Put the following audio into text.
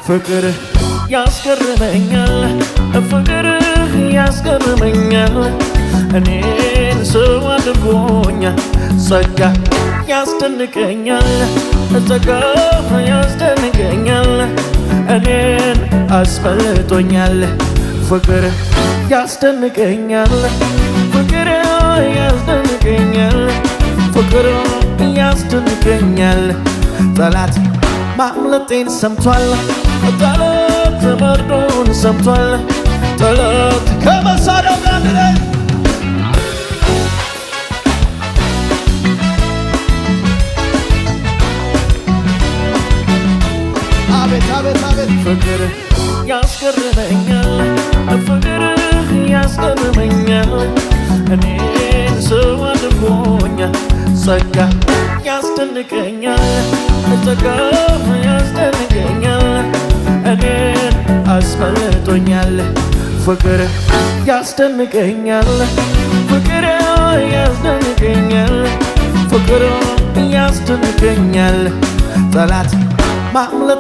ፍቅር ያስገርመኛል ፍቅር ያስገርመኛል እኔን ሰው አድርጎኛል ጸጋ ያስደንቀኛል ጸጋ ያስደንቀኛል እኔን አስፈልጦኛል ፍቅር ያስደንቀኛል ፍቅር ያስደንቀኛል ፍቅር ያስደንቀኛል ጠላት ማምለጤን ሰምቷል ጠላት መርዶን ሰምቷል ጠላት ከመሳሪያው ጋር ላይ አቤት አቤት አቤት ፍቅር ያስገርመኛል ፍቅር ያስገርመኛል እኔን ሰው አድርጎኛል ጸጋ ያስደንቀኛል ጸጋ ያስደንቀኛል እኔን አስፈልጦኛል ፍቅር ያስደንቀኛል ፍቅር ያስደንቀኛል ፍቅር ያስደንቀኛል ጠላት ማምለጤ